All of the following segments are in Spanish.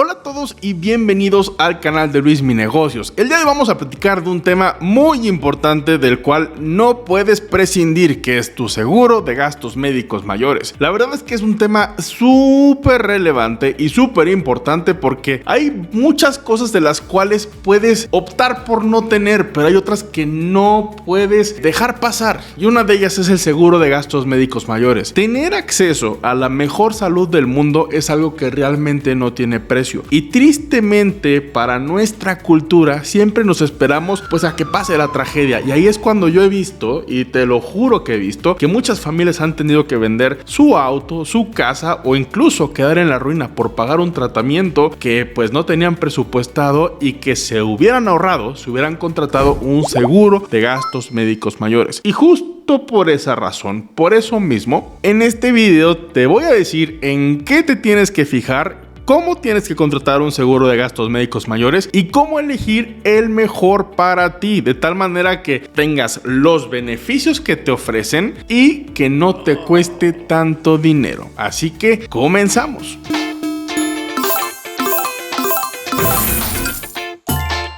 Hola a todos y bienvenidos al canal de Luis Mi Negocios. El día de hoy vamos a platicar de un tema muy importante del cual no puedes prescindir, que es tu seguro de gastos médicos mayores. La verdad es que es un tema súper relevante y súper importante porque hay muchas cosas de las cuales puedes optar por no tener, pero hay otras que no puedes dejar pasar. Y una de ellas es el seguro de gastos médicos mayores. Tener acceso a la mejor salud del mundo es algo que realmente no tiene precio. Y tristemente para nuestra cultura siempre nos esperamos pues a que pase la tragedia, y ahí es cuando yo he visto, y te lo juro que he visto, que muchas familias han tenido que vender su auto, su casa o incluso quedar en la ruina por pagar un tratamiento que pues no tenían presupuestado y que se hubieran ahorrado si hubieran contratado un seguro de gastos médicos mayores. Y justo por esa razón, por eso mismo, en este video te voy a decir en qué te tienes que fijar, cómo tienes que contratar un seguro de gastos médicos mayores y cómo elegir el mejor para ti, de tal manera que tengas los beneficios que te ofrecen y que no te cueste tanto dinero. Así que comenzamos.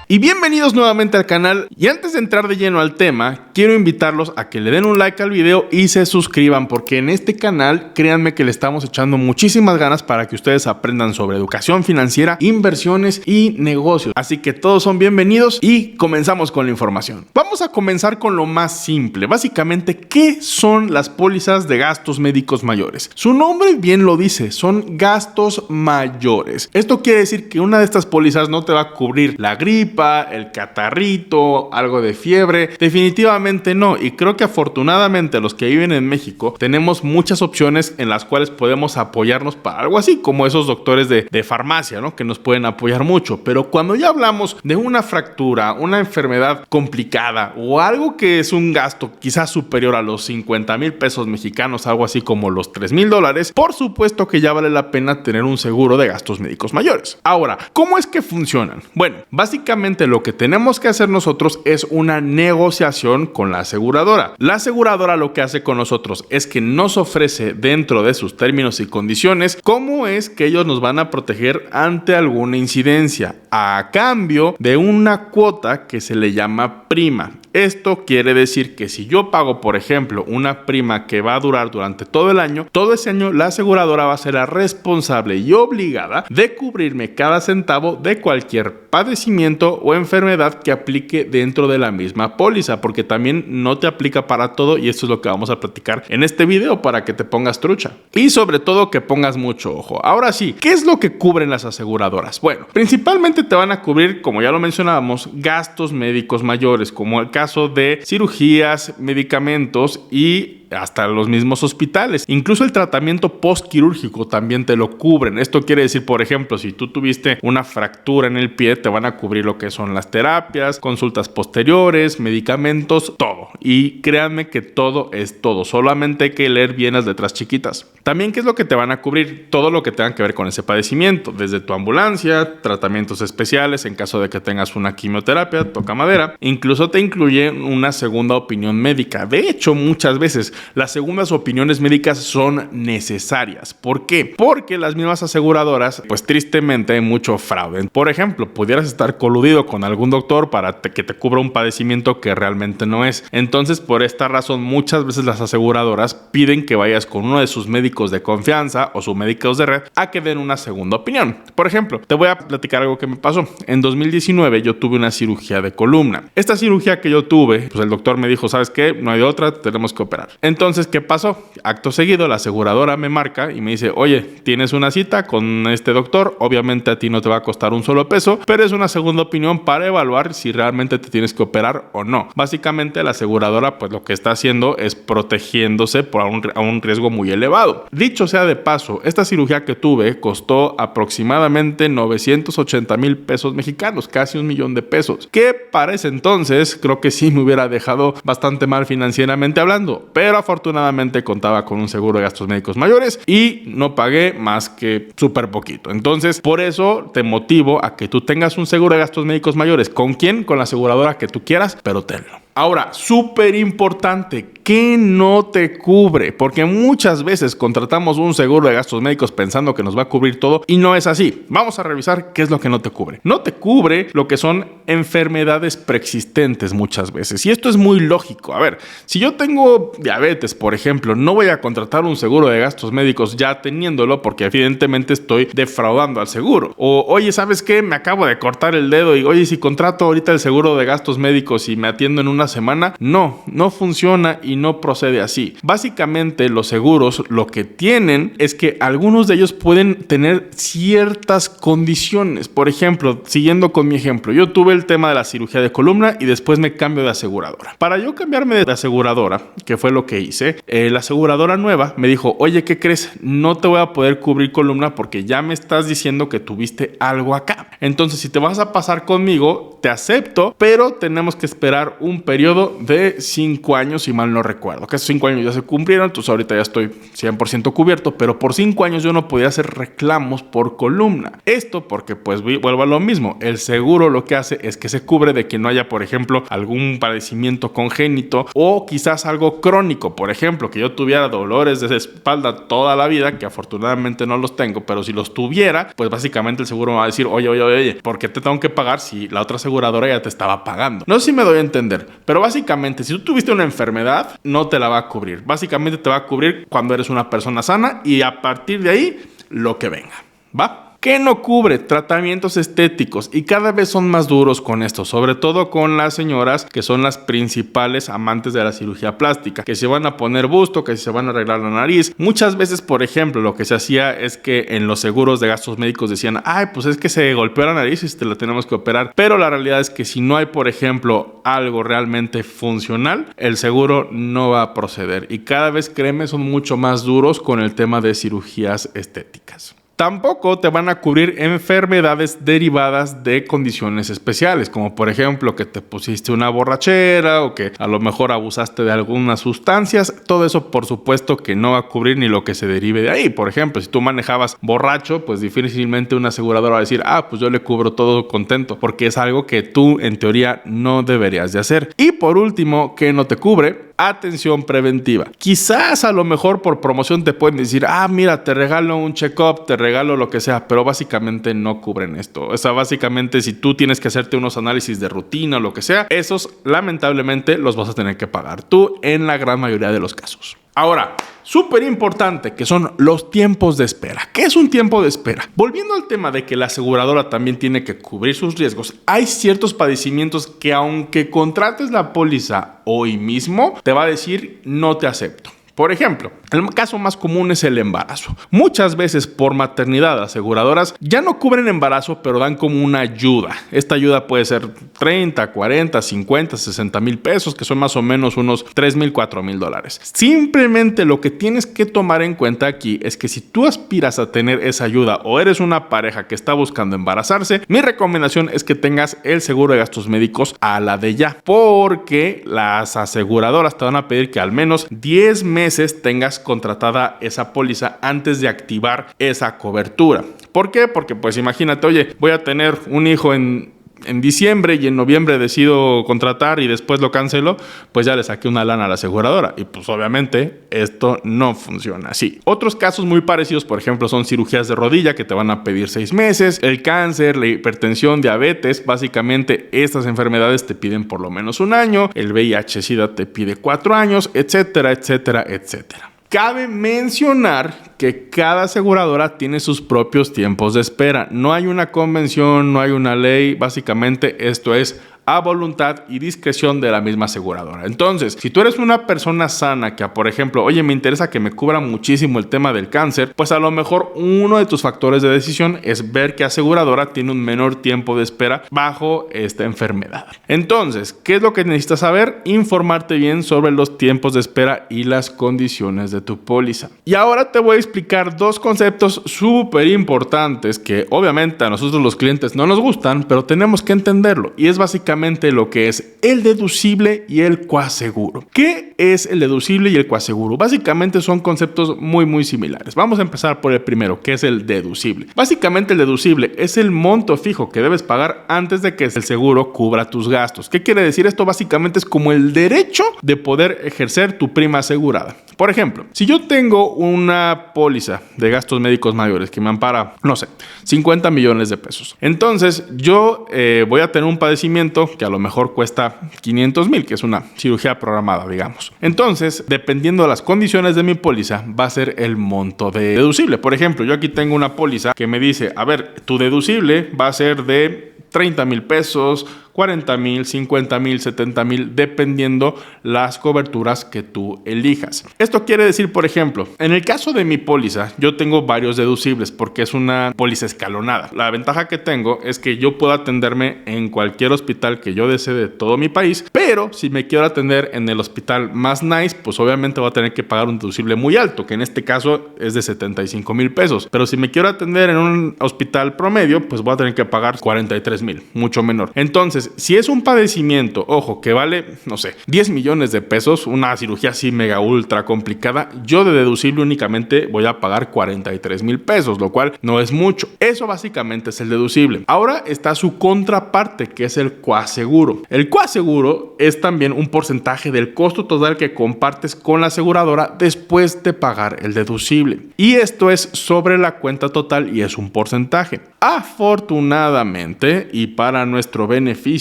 Y bienvenidos nuevamente al canal, y antes de entrar de lleno al tema, quiero invitarlos a que le den un like al video y se suscriban, porque en este canal, créanme que le estamos echando muchísimas ganas para que ustedes aprendan sobre educación financiera, inversiones y negocios. Así que todos son bienvenidos y comenzamos con la información. Vamos a comenzar con lo más simple. Básicamente, ¿qué son las pólizas de gastos médicos mayores? Su nombre bien lo dice, son gastos mayores. Esto quiere decir que una de estas pólizas no te va a cubrir la gripe, el catarrito, algo de fiebre. Definitivamente no, y creo que afortunadamente los que viven en México tenemos muchas opciones en las cuales podemos apoyarnos para algo así, como esos doctores de farmacia, ¿no? Que nos pueden apoyar mucho. Pero cuando ya hablamos de una fractura, una enfermedad complicada o algo que es un gasto quizás superior a los 50,000 pesos mexicanos, algo así como los 3,000 dólares, por supuesto que ya vale la pena tener un seguro de gastos médicos mayores. Ahora, ¿cómo es que funcionan? Bueno, básicamente lo que tenemos que hacer nosotros es una negociación con la aseguradora. La aseguradora lo que hace con nosotros es que nos ofrece, dentro de sus términos y condiciones, cómo es que ellos nos van a proteger ante alguna incidencia, a cambio de una cuota que se le llama prima. Esto quiere decir que si yo pago, por ejemplo, una prima que va a durar durante todo el año, todo ese año la aseguradora va a ser la responsable y obligada de cubrirme cada centavo de cualquier padecimiento o enfermedad que aplique dentro de la misma póliza, porque también no te aplica para todo, y esto es lo que vamos a platicar en este video para que te pongas trucha y sobre todo que pongas mucho ojo. Ahora sí, ¿qué es lo que cubren las aseguradoras? Bueno, principalmente te van a cubrir, como ya lo mencionábamos, gastos médicos mayores, como el caso de cirugías, medicamentos y hasta los mismos hospitales. Incluso el tratamiento postquirúrgico también te lo cubren. Esto quiere decir, por ejemplo, si tú tuviste una fractura en el pie, te van a cubrir lo que son las terapias, consultas posteriores, medicamentos, todo. Y créanme que todo es todo. Solamente hay que leer bien las letras chiquitas. También, ¿qué es lo que te van a cubrir? Todo lo que tenga que ver con ese padecimiento, desde tu ambulancia, tratamientos especiales en caso de que tengas una quimioterapia, toca madera. Incluso te incluye una segunda opinión médica. De hecho, muchas veces las segundas opiniones médicas son necesarias. ¿Por qué? Porque las mismas aseguradoras, pues tristemente hay mucho fraude. Por ejemplo, pudieras estar coludido con algún doctor para que te cubra un padecimiento que realmente no es. Entonces, por esta razón, muchas veces las aseguradoras piden que vayas con uno de sus médicos de confianza o sus médicos de red a que den una segunda opinión. Por ejemplo, te voy a platicar algo que me pasó. En 2019 yo tuve una cirugía de columna. Esta cirugía que yo tuve, pues el doctor me dijo, ¿sabes qué? No hay de otra, tenemos que operar. Entonces, ¿qué pasó? Acto seguido, la aseguradora me marca y me dice, oye, tienes una cita con este doctor, obviamente a ti no te va a costar un solo peso, pero es una segunda opinión para evaluar si realmente te tienes que operar o no. Básicamente, la aseguradora, pues lo que está haciendo es protegiéndose por a un riesgo muy elevado. Dicho sea de paso, esta cirugía que tuve costó aproximadamente 980,000 pesos mexicanos, casi 1,000,000 de pesos, que para ese entonces creo que sí me hubiera dejado bastante mal financieramente hablando, pero afortunadamente contaba con un seguro de gastos médicos mayores y no pagué más que súper poquito. Entonces, por eso te motivo a que tú tengas un seguro de gastos médicos mayores. ¿Con quién? Con la aseguradora que tú quieras, pero tenlo. Ahora, súper importante, ¿qué no te cubre? Porque muchas veces contratamos un seguro de gastos médicos pensando que nos va a cubrir todo y no es así. Vamos a revisar qué es lo que no te cubre. No te cubre lo que son enfermedades preexistentes muchas veces. Y esto es muy lógico. A ver, si yo tengo diabetes, por ejemplo, no voy a contratar un seguro de gastos médicos ya teniéndolo porque evidentemente estoy defraudando al seguro. O, oye, ¿sabes qué? Me acabo de cortar el dedo y, oye, si contrato ahorita el seguro de gastos médicos y me atiendo en una semana, no funciona y no procede así. Básicamente los seguros lo que tienen es que algunos de ellos pueden tener ciertas condiciones. Por ejemplo, siguiendo con mi ejemplo, yo tuve el tema de la cirugía de columna y después me cambio de aseguradora. Para yo cambiarme de aseguradora, que fue lo que hice, la aseguradora nueva me dijo, oye, ¿qué crees? No te voy a poder cubrir columna porque ya me estás diciendo que tuviste algo acá. Entonces, si te vas a pasar conmigo, te acepto, pero tenemos que esperar un periodo de 5 años, si mal no recuerdo, que esos 5 años ya se cumplieron, entonces ahorita ya estoy 100% cubierto, pero por 5 años yo no podía hacer reclamos por columna. Esto porque, pues, vuelvo a lo mismo, el seguro lo que hace es que se cubre de que no haya, por ejemplo, algún padecimiento congénito o quizás algo crónico, por ejemplo, que yo tuviera dolores de espalda toda la vida, que afortunadamente no los tengo, pero si los tuviera, pues básicamente el seguro me va a decir, oye, ¿por qué te tengo que pagar si la otra aseguradora ya te estaba pagando? No sé si me doy a entender, pero básicamente si tú tuviste una enfermedad, no te la va a cubrir. Básicamente te va a cubrir cuando eres una persona sana y a partir de ahí, lo que venga, ¿va? ¿Qué no cubre? Tratamientos estéticos, y cada vez son más duros con esto, sobre todo con las señoras que son las principales amantes de la cirugía plástica, que se van a poner busto, que se van a arreglar la nariz. Muchas veces, por ejemplo, lo que se hacía es que en los seguros de gastos médicos decían, pues es que se golpeó la nariz y te la tenemos que operar, pero la realidad es que si no hay, por ejemplo, algo realmente funcional, el seguro no va a proceder, y cada vez, créeme, son mucho más duros con el tema de cirugías estéticas. Tampoco te van a cubrir enfermedades derivadas de condiciones especiales, como por ejemplo que te pusiste una borrachera o que a lo mejor abusaste de algunas sustancias. Todo eso, por supuesto, que no va a cubrir ni lo que se derive de ahí. Por ejemplo, si tú manejabas borracho, pues difícilmente una aseguradora va a decir, pues yo le cubro todo contento, porque es algo que tú en teoría no deberías de hacer. Y por último, ¿qué no te cubre? Atención preventiva. Quizás a lo mejor por promoción te pueden decir, mira, te regalo un check-up, te regalo lo que sea, pero básicamente no cubren esto. O sea, básicamente si tú tienes que hacerte unos análisis de rutina o lo que sea, esos lamentablemente los vas a tener que pagar tú en la gran mayoría de los casos. Ahora, súper importante, que son los tiempos de espera. ¿Qué es un tiempo de espera? Volviendo al tema de que la aseguradora también tiene que cubrir sus riesgos, hay ciertos padecimientos que aunque contrates la póliza hoy mismo, te va a decir no te acepto. Por ejemplo, el caso más común es el embarazo. Muchas veces por maternidad, aseguradoras ya no cubren embarazo, pero dan como una ayuda. Esta ayuda puede ser 30, 40, 50, 60 mil pesos, que son más o menos unos 3 mil, 4 mil dólares. Simplemente lo que tienes que tomar en cuenta aquí es que si tú aspiras a tener esa ayuda o eres una pareja que está buscando embarazarse, mi recomendación es que tengas el seguro de gastos médicos a la de ya, porque las aseguradoras te van a pedir que al menos 10 meses tengas contratada esa póliza antes de activar esa cobertura. ¿Por qué? Porque pues imagínate, oye, voy a tener un hijo en diciembre y en noviembre decido contratar y después lo cancelo, pues ya le saqué una lana a la aseguradora y pues obviamente esto no funciona así. Otros casos muy parecidos, por ejemplo, son cirugías de rodilla que te van a pedir 6 meses, el cáncer, la hipertensión, diabetes, básicamente estas enfermedades te piden por lo menos 1 año, el VIH-Sida te pide 4 años, etcétera, etcétera, etcétera. Cabe mencionar que cada aseguradora tiene sus propios tiempos de espera. No hay una convención, no hay una ley. Básicamente esto es a voluntad y discreción de la misma aseguradora. Entonces, si tú eres una persona sana que, por ejemplo, oye, me interesa que me cubra muchísimo el tema del cáncer, pues a lo mejor uno de tus factores de decisión es ver qué aseguradora tiene un menor tiempo de espera bajo esta enfermedad. Entonces, ¿qué es lo que necesitas saber? Informarte bien sobre los tiempos de espera y las condiciones de tu póliza. Y ahora te voy a explicar 2 conceptos súper importantes que obviamente a nosotros los clientes no nos gustan, pero tenemos que entenderlo. Y es básicamente básicamente lo que es el deducible y el coaseguro. ¿Qué es el deducible y el coaseguro? Básicamente son conceptos muy similares. Vamos a empezar por el primero, que es el deducible. Básicamente el deducible es el monto fijo que debes pagar antes de que el seguro cubra tus gastos. ¿Qué quiere decir esto? Básicamente es como el derecho de poder ejercer tu prima asegurada. Por ejemplo, si yo tengo una póliza de gastos médicos mayores que me ampara, no sé, 50 millones de pesos. Entonces yo voy a tener un padecimiento que a lo mejor cuesta 500,000, que es una cirugía programada, digamos. Entonces, dependiendo de las condiciones de mi póliza, va a ser el monto de deducible. Por ejemplo, yo aquí tengo una póliza que me dice, a ver, tu deducible va a ser de 30,000 pesos, 40,000, 50,000, 70,000, dependiendo las coberturas que tú elijas. Esto quiere decir, por ejemplo, en el caso de mi póliza, yo tengo varios deducibles porque es una póliza escalonada. La ventaja que tengo es que yo puedo atenderme en cualquier hospital que yo desee de todo mi país, pero si me quiero atender en el hospital más nice, pues obviamente voy a tener que pagar un deducible muy alto, que en este caso es de 75,000 pesos. Pero si me quiero atender en un hospital promedio, pues voy a tener que pagar 43,000, mucho menor. Entonces, si es un padecimiento, ojo, que vale, no sé, 10 millones de pesos, una cirugía así mega ultra complicada, yo de deducible únicamente voy a pagar 43,000 pesos, lo cual no es mucho. Eso básicamente es el deducible. Ahora está su contraparte, que es el coaseguro. El coaseguro es también un porcentaje del costo total que compartes con la aseguradora después de pagar el deducible. Y esto es sobre la cuenta total y es un porcentaje. Afortunadamente, y para nuestro beneficio,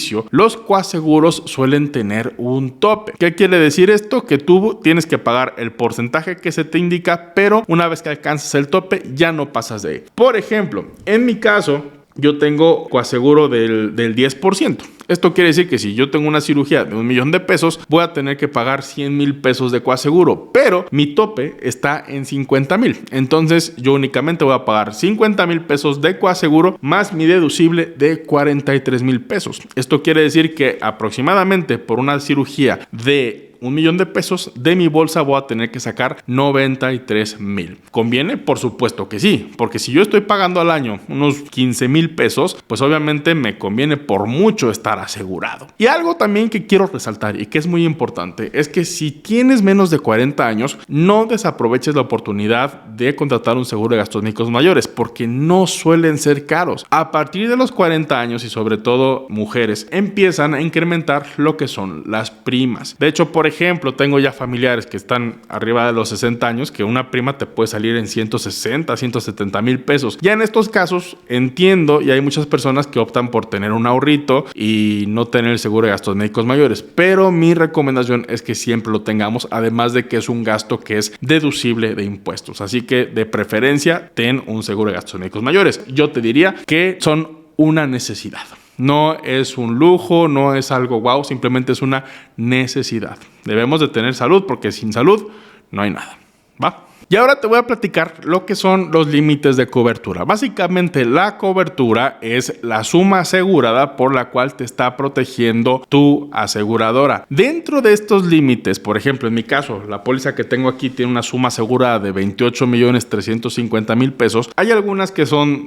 los coaseguros suelen tener un tope. ¿Qué quiere decir esto? Que tú tienes que pagar el porcentaje que se te indica, pero una vez que alcanzas el tope, ya no pasas de ahí. Por ejemplo, en mi caso, yo tengo coaseguro del 10%. Esto quiere decir que si yo tengo una cirugía de 1,000,000 de pesos, voy a tener que pagar 100,000 pesos de coaseguro, pero mi tope está en 50,000. Entonces yo únicamente voy a pagar 50,000 pesos de coaseguro más mi deducible de 43,000 pesos. Esto quiere decir que aproximadamente por una cirugía de 1,000,000 de pesos de mi bolsa voy a tener que sacar 93,000. ¿Conviene? Por supuesto que sí, porque si yo estoy pagando al año unos 15,000 pesos, pues obviamente me conviene por mucho estar asegurado. Y algo también que quiero resaltar y que es muy importante es que si tienes menos de 40 años, no desaproveches la oportunidad de contratar un seguro de gastos médicos mayores, porque no suelen ser caros. A partir de los 40 años y sobre todo mujeres, empiezan a incrementar lo que son las primas. De hecho, por ejemplo, tengo ya familiares que están arriba de los 60 años que una prima te puede salir en 160, 170,000 pesos. Ya en estos casos entiendo y hay muchas personas que optan por tener un ahorrito y no tener el seguro de gastos médicos mayores, pero mi recomendación es que siempre lo tengamos, además de que es un gasto que es deducible de impuestos. Así que de preferencia ten un seguro de gastos médicos mayores. Yo te diría que son una necesidad. No es un lujo, no es algo wow, simplemente es una necesidad. Debemos de tener salud porque sin salud no hay nada, ¿va? Y ahora te voy a platicar lo que son los límites de cobertura. Básicamente la cobertura es la suma asegurada por la cual te está protegiendo tu aseguradora. Dentro de estos límites, por ejemplo, en mi caso, la póliza que tengo aquí tiene una suma asegurada de 28,350,000 pesos. Hay algunas que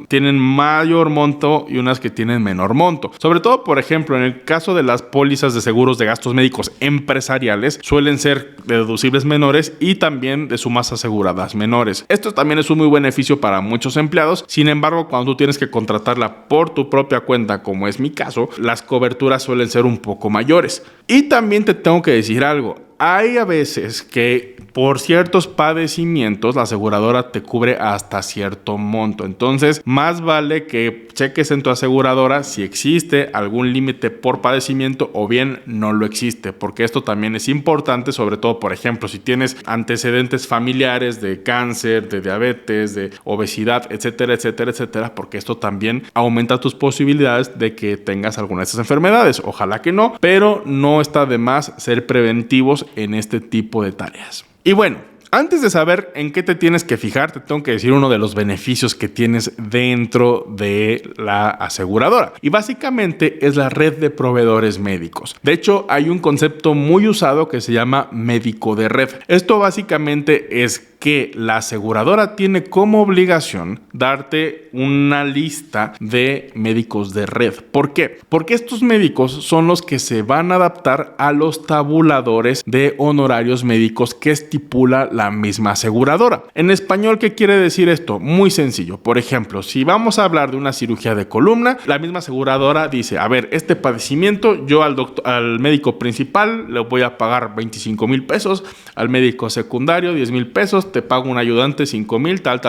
tienen mayor monto y unas que tienen menor monto. Sobre todo, por ejemplo, en el caso de las pólizas de seguros de gastos médicos empresariales, suelen ser deducibles menores y también de sumas aseguradas menores. Esto también es un muy beneficio para muchos empleados. Sin embargo, cuando tú tienes que contratarla por tu propia cuenta, como es mi caso, las coberturas suelen ser un poco mayores. Y también te tengo que decir algo. Hay a veces que por ciertos padecimientos la aseguradora te cubre hasta cierto monto. Entonces, más vale que cheques en tu aseguradora si existe algún límite por padecimiento o bien no lo existe, porque esto también es importante, sobre todo, por ejemplo, si tienes antecedentes familiares de cáncer, de diabetes, de obesidad, etcétera, etcétera, etcétera, porque esto también aumenta tus posibilidades de que tengas alguna de estas enfermedades. Ojalá que no, pero no está de más ser preventivos en este tipo de tareas. Y bueno, antes de saber en qué te tienes que fijar, te tengo que decir uno de los beneficios que tienes dentro de la aseguradora. Y básicamente es la red de proveedores médicos. De hecho, hay un concepto muy usado que se llama médico de red. Esto básicamente es que la aseguradora tiene como obligación darte una lista de médicos de red. ¿Por qué? Porque estos médicos son los que se van a adaptar a los tabuladores de honorarios médicos que estipula la misma aseguradora. En español, ¿qué quiere decir esto? Muy sencillo. Por ejemplo, si vamos a hablar de una cirugía de columna, la misma aseguradora dice, a ver, este padecimiento yo al médico principal le voy a pagar 25,000 pesos, al médico secundario 10,000 pesos, te pago un ayudante 5,000, tal.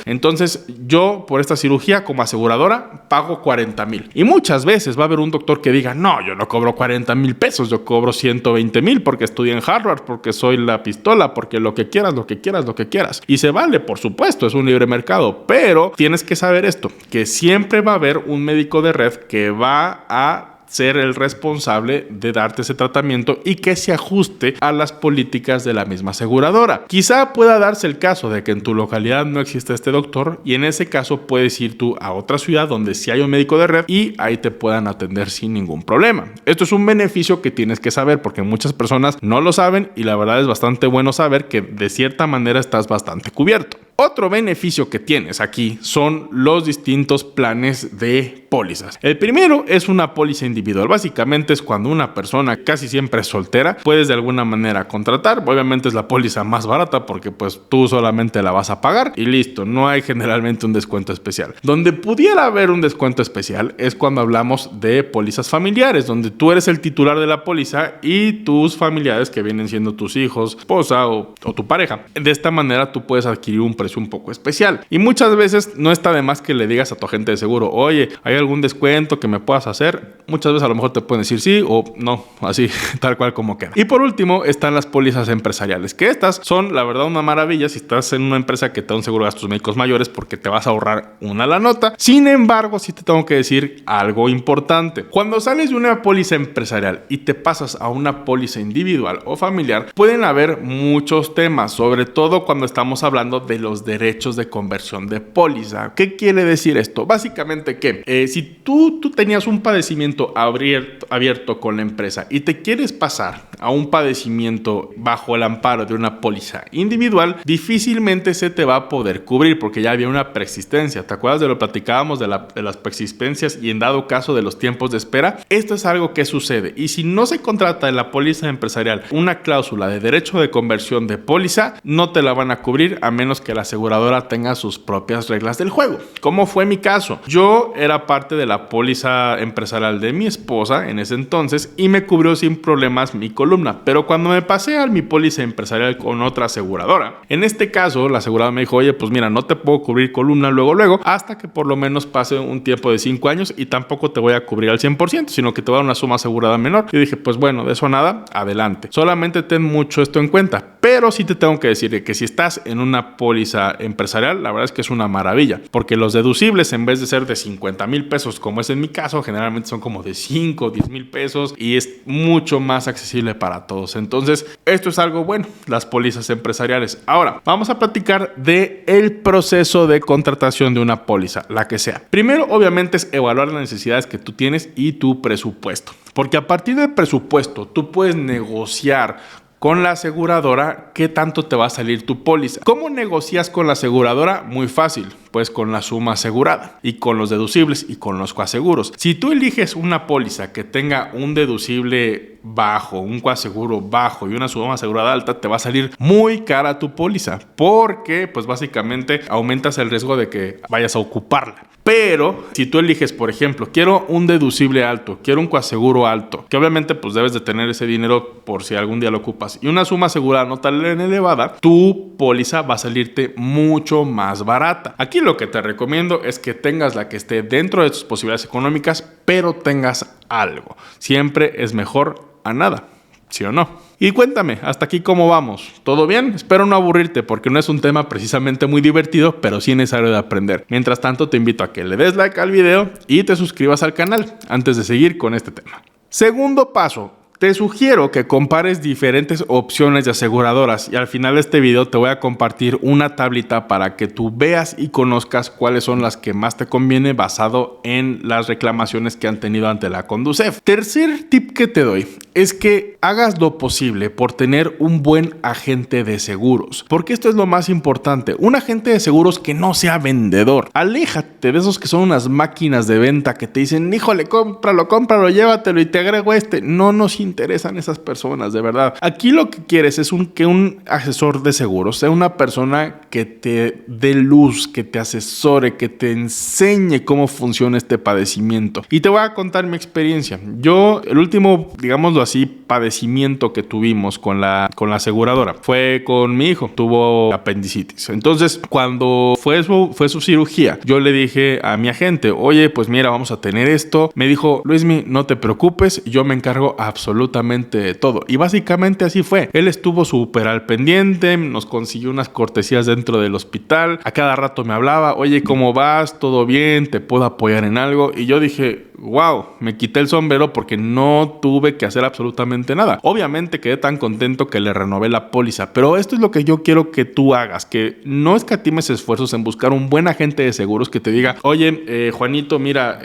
Entonces yo por esta cirugía como aseguradora pago 40,000. Y muchas veces va a haber un doctor que diga, no, yo no cobro 40,000 pesos, yo cobro 120,000 porque estudié en Harvard, porque soy la pistola, porque lo que quieras. Y se vale, por supuesto, es un libre mercado, pero tienes que saber esto, que siempre va a haber un médico de red que va a ser el responsable de darte ese tratamiento y que se ajuste a las políticas de la misma aseguradora. Quizá pueda darse el caso de que en tu localidad no existe este doctor y en ese caso puedes ir tú a otra ciudad donde sí hay un médico de red y ahí te puedan atender sin ningún problema. Esto es un beneficio que tienes que saber porque muchas personas no lo saben y la verdad es bastante bueno saber que de cierta manera estás bastante cubierto. Otro beneficio que tienes aquí son los distintos planes de pólizas. El primero es una póliza individual. Básicamente es cuando una persona casi siempre es soltera, puedes de alguna manera contratar. Obviamente es la póliza más barata porque pues tú solamente la vas a pagar y listo. No hay generalmente un descuento especial. Donde pudiera haber un descuento especial es cuando hablamos de pólizas familiares, donde tú eres el titular de la póliza y tus familiares que vienen siendo tus hijos, esposa o tu pareja. De esta manera tú puedes adquirir un precio un poco especial. Y muchas veces no está de más que le digas a tu agente de seguro, oye, ¿hay algún descuento que me puedas hacer? Muchas veces a lo mejor te pueden decir sí o no, así tal cual como queda. Y por último están las pólizas empresariales, que estas son la verdad una maravilla si estás en una empresa que te da un seguro de gastos médicos mayores porque te vas a ahorrar una la nota. Sin embargo, sí te tengo que decir algo importante. Cuando sales de una póliza empresarial y te pasas a una póliza individual o familiar, pueden haber muchos temas, sobre todo cuando estamos hablando de los derechos de conversión de póliza. ¿Qué quiere decir esto? Básicamente que si tú tenías un padecimiento abierto con la empresa y te quieres pasar a un padecimiento bajo el amparo de una póliza individual, difícilmente se te va a poder cubrir porque ya había una preexistencia. ¿Te acuerdas de lo que platicábamos de las preexistencias y en dado caso de los tiempos de espera? Esto es algo que sucede y si no se contrata en la póliza empresarial una cláusula de derecho de conversión de póliza, no te la van a cubrir a menos que la aseguradora tenga sus propias reglas del juego. ¿Cómo fue mi caso? Yo era parte de la póliza empresarial de mi esposa en ese entonces y me cubrió sin problemas mi columna, pero cuando me pasé a mi póliza empresarial con otra aseguradora, en este caso la aseguradora me dijo, oye, pues mira, no te puedo cubrir columna luego, hasta que por lo menos pase un tiempo de 5 años y tampoco te voy a cubrir al 100%, sino que te voy a dar una suma asegurada menor. Y dije, pues bueno, de eso nada, adelante. Solamente ten mucho esto en cuenta, pero sí te tengo que decir que si estás en una póliza empresarial, la verdad es que es una maravilla, porque los deducibles en vez de ser de 50,000 pesos, como es en mi caso, generalmente son como de 5 o 10,000 pesos y es mucho más accesible para todos. Entonces, esto es algo bueno, las pólizas empresariales. Ahora, vamos a platicar de el proceso de contratación de una póliza, la que sea. Primero, obviamente, es evaluar las necesidades que tú tienes y tu presupuesto, porque a partir del presupuesto, tú puedes negociar con la aseguradora qué tanto te va a salir tu póliza. ¿Cómo negocias con la aseguradora? Muy fácil, pues con la suma asegurada y con los deducibles y con los coaseguros. Si tú eliges una póliza que tenga un deducible bajo, un coaseguro bajo y una suma asegurada alta, te va a salir muy cara tu póliza porque pues básicamente aumentas el riesgo de que vayas a ocuparla. Pero si tú eliges, por ejemplo, quiero un deducible alto, quiero un coaseguro alto, que obviamente pues debes de tener ese dinero por si algún día lo ocupas, y una suma asegurada no tan elevada, tu póliza va a salirte mucho más barata. Aquí lo que te recomiendo es que tengas la que esté dentro de tus posibilidades económicas, pero tengas algo. Siempre es mejor a nada, ¿sí o no? Y cuéntame, hasta aquí cómo vamos. ¿Todo bien? Espero no aburrirte porque no es un tema precisamente muy divertido, pero sí necesario de aprender. Mientras tanto, te invito a que le des like al video y te suscribas al canal antes de seguir con este tema. Segundo paso. Te sugiero que compares diferentes opciones de aseguradoras y al final de este video te voy a compartir una tablita para que tú veas y conozcas cuáles son las que más te conviene basado en las reclamaciones que han tenido ante la Conducef. Tercer tip que te doy es que hagas lo posible por tener un buen agente de seguros, porque esto es lo más importante, un agente de seguros que no sea vendedor. Aléjate de esos que son unas máquinas de venta que te dicen, híjole, cómpralo, llévatelo y te agrego este. No nos interesan esas personas, de verdad. Aquí lo que quieres es que un asesor de seguros sea una persona que te dé luz, que te asesore, que te enseñe cómo funciona este padecimiento. Y te voy a contar mi experiencia. Yo, el último, digámoslo así, padecimiento que tuvimos con la aseguradora fue con mi hijo. Tuvo apendicitis. Entonces, cuando fue su cirugía, yo le dije a mi agente, oye, pues mira, vamos a tener esto. Me dijo, Luismi, no te preocupes, yo me encargo absolutamente de todo. Y básicamente así fue. Él estuvo súper al pendiente, nos consiguió unas cortesías dentro del hospital. A cada rato me hablaba, oye, ¿cómo vas? ¿Todo bien? ¿Te puedo apoyar en algo? Y yo dije, wow, me quité el sombrero porque no tuve que hacer absolutamente nada. Obviamente quedé tan contento que le renové la póliza, pero esto es lo que yo quiero que tú hagas, que no escatimes esfuerzos en buscar un buen agente de seguros que te diga, oye, Juanito, mira,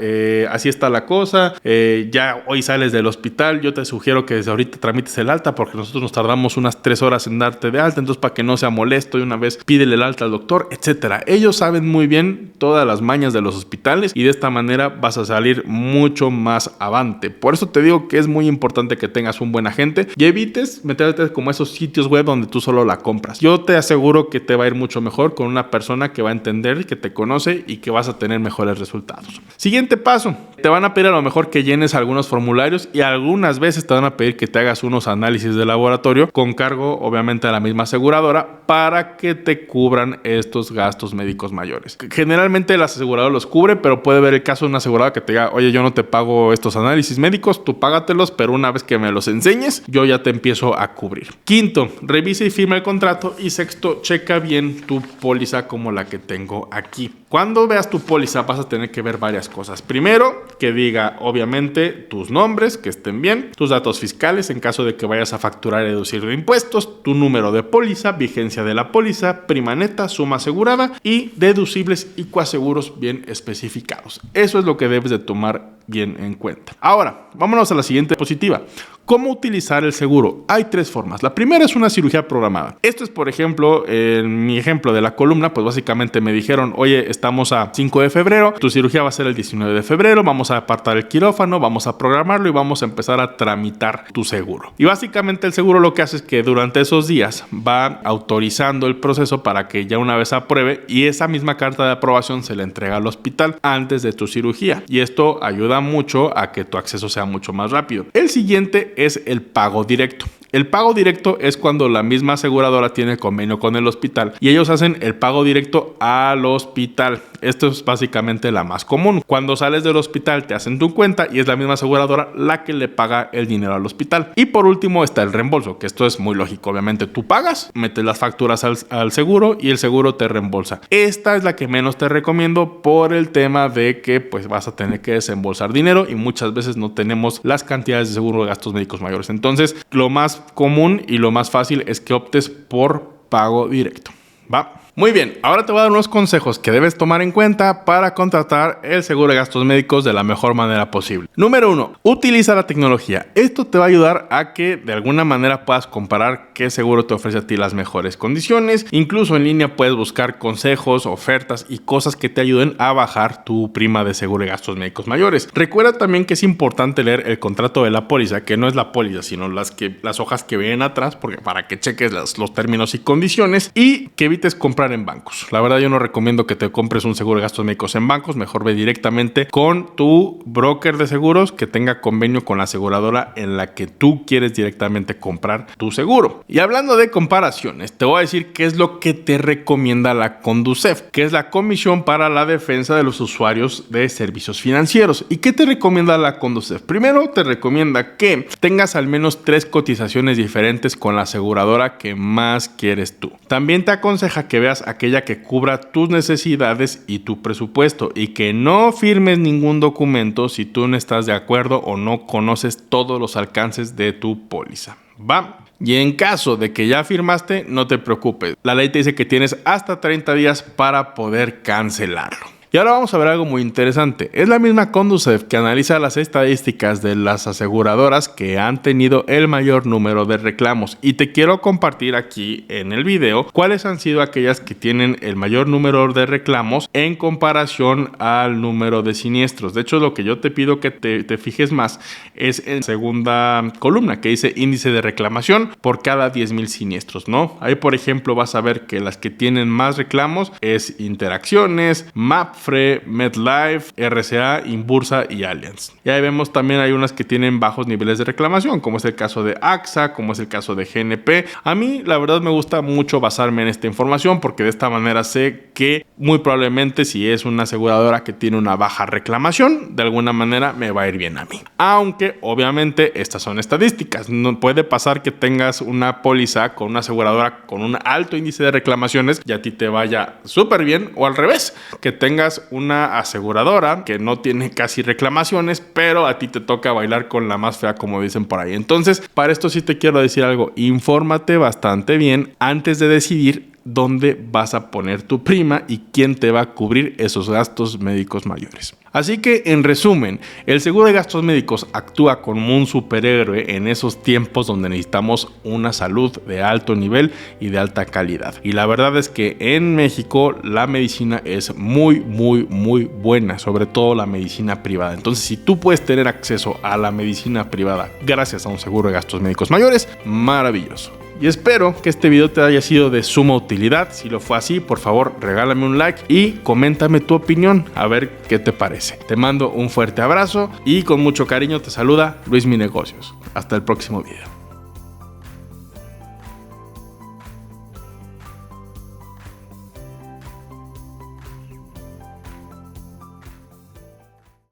así está la cosa, ya hoy sales del hospital, yo te sugiero que desde ahorita tramites el alta porque nosotros nos tardamos unas 3 horas en darte de alta, entonces para que no sea molesto de una vez pídele el alta al doctor, etcétera. Ellos saben muy bien todas las mañas de los hospitales y de esta manera vas a salir mucho más avante. Por eso te digo que es muy importante que tengas un buen agente y evites meterte como esos sitios web donde tú solo la compras. Yo te aseguro que te va a ir mucho mejor con una persona que va a entender, que te conoce y que vas a tener mejores resultados. Siguiente paso, te van a pedir a lo mejor que llenes algunos formularios y algunas veces te van a pedir que te hagas unos análisis de laboratorio con cargo obviamente a la misma aseguradora para que te cubran estos gastos médicos mayores. Generalmente la aseguradora los cubre, pero puede haber el caso de una aseguradora que te diga, oye, yo no te pago estos análisis médicos, tú págatelos, pero una vez que me los enseñes, yo ya te empiezo a cubrir. Quinto, revisa y firma el contrato. Y sexto, checa bien tu póliza como la que tengo aquí. Cuando veas tu póliza vas a tener que ver varias cosas. Primero, que diga obviamente tus nombres, que estén bien, tus datos fiscales en caso de que vayas a facturar y deducir de impuestos, tu número de póliza, vigencia de la póliza, prima neta, suma asegurada y deducibles y coaseguros bien especificados. Eso es lo que debes de tomar bien en cuenta. Ahora, vámonos a la siguiente diapositiva. ¿Cómo utilizar el seguro? Hay 3 formas. La primera es una cirugía programada. Esto es, por ejemplo, en mi ejemplo de la columna, pues básicamente me dijeron, oye, estamos a 5 de febrero, tu cirugía va a ser el 19 de febrero, vamos a apartar el quirófano, vamos a programarlo y vamos a empezar a tramitar tu seguro. Y básicamente el seguro lo que hace es que durante esos días va autorizando el proceso para que ya una vez apruebe y esa misma carta de aprobación se le entrega al hospital antes de tu cirugía. Y esto ayuda mucho a que tu acceso sea mucho más rápido. El siguiente es el pago directo. El pago directo es cuando la misma aseguradora tiene convenio con el hospital y ellos hacen el pago directo al hospital. Esto es básicamente la más común. Cuando sales del hospital te hacen tu cuenta y es la misma aseguradora la que le paga el dinero al hospital. Y por último está el reembolso, que esto es muy lógico. Obviamente tú pagas, metes las facturas al seguro y el seguro te reembolsa. Esta es la que menos te recomiendo por el tema de que pues vas a tener que desembolsar dinero y muchas veces no tenemos las cantidades de seguro de gastos médicos mayores. Entonces, lo más común y lo más fácil es que optes por pago directo. ¿Va? Muy bien, ahora te voy a dar unos consejos que debes tomar en cuenta para contratar el seguro de gastos médicos de la mejor manera posible. Número 1, utiliza la tecnología. Esto te va a ayudar a que de alguna manera puedas comparar qué seguro te ofrece a ti las mejores condiciones. Incluso en línea puedes buscar consejos, ofertas y cosas que te ayuden a bajar tu prima de seguro de gastos médicos mayores. Recuerda también que es importante leer el contrato de la póliza, que no es la póliza, sino las hojas que vienen atrás, porque para que cheques los términos y condiciones y que evites comprar en bancos. La verdad yo no recomiendo que te compres un seguro de gastos médicos en bancos, mejor ve directamente con tu broker de seguros que tenga convenio con la aseguradora en la que tú quieres directamente comprar tu seguro. Y hablando de comparaciones, te voy a decir qué es lo que te recomienda la Conducef, que es la Comisión para la Defensa de los Usuarios de Servicios Financieros. ¿Y qué te recomienda la Conducef? Primero te recomienda que tengas al menos 3 cotizaciones diferentes con la aseguradora que más quieres tú. También te aconseja que veas escojas aquella que cubra tus necesidades y tu presupuesto, y que no firmes ningún documento si tú no estás de acuerdo o no conoces todos los alcances de tu póliza. ¿Va? Y en caso de que ya firmaste, no te preocupes. La ley te dice que tienes hasta 30 días para poder cancelarlo. Y ahora vamos a ver algo muy interesante. Es la misma Conducef que analiza las estadísticas de las aseguradoras que han tenido el mayor número de reclamos. Y te quiero compartir aquí en el video cuáles han sido aquellas que tienen el mayor número de reclamos en comparación al número de siniestros. De hecho, lo que yo te pido que te fijes más es en segunda columna que dice índice de reclamación por cada 10,000 siniestros, ¿no? Ahí, por ejemplo, vas a ver que las que tienen más reclamos es Interacciones, MAPFRE, MetLife, RCA, Inbursa y Allianz. Y ahí vemos también hay unas que tienen bajos niveles de reclamación, como es el caso de AXA, como es el caso de GNP. A mí, la verdad, me gusta mucho basarme en esta información porque de esta manera sé que muy probablemente si es una aseguradora que tiene una baja reclamación, de alguna manera me va a ir bien a mí. Aunque, obviamente, estas son estadísticas. No puede pasar que tengas una póliza con una aseguradora con un alto índice de reclamaciones y a ti te vaya súper bien, o al revés, que tengas una aseguradora que no tiene casi reclamaciones, pero a ti te toca bailar con la más fea, como dicen por ahí. Entonces, para esto sí te quiero decir algo. Infórmate bastante bien antes de decidir dónde vas a poner tu prima y quién te va a cubrir esos gastos médicos mayores. Así que, en resumen, el seguro de gastos médicos actúa como un superhéroe en esos tiempos donde necesitamos una salud de alto nivel y de alta calidad. Y la verdad es que en México la medicina es muy buena, sobre todo la medicina privada. Entonces, si tú puedes tener acceso a la medicina privada gracias a un seguro de gastos médicos mayores, maravilloso. Y espero que este video te haya sido de suma utilidad. Si lo fue así, por favor, regálame un like y coméntame tu opinión, a ver qué te parece. Te mando un fuerte abrazo y con mucho cariño te saluda Luis Mi Negocios. Hasta el próximo video.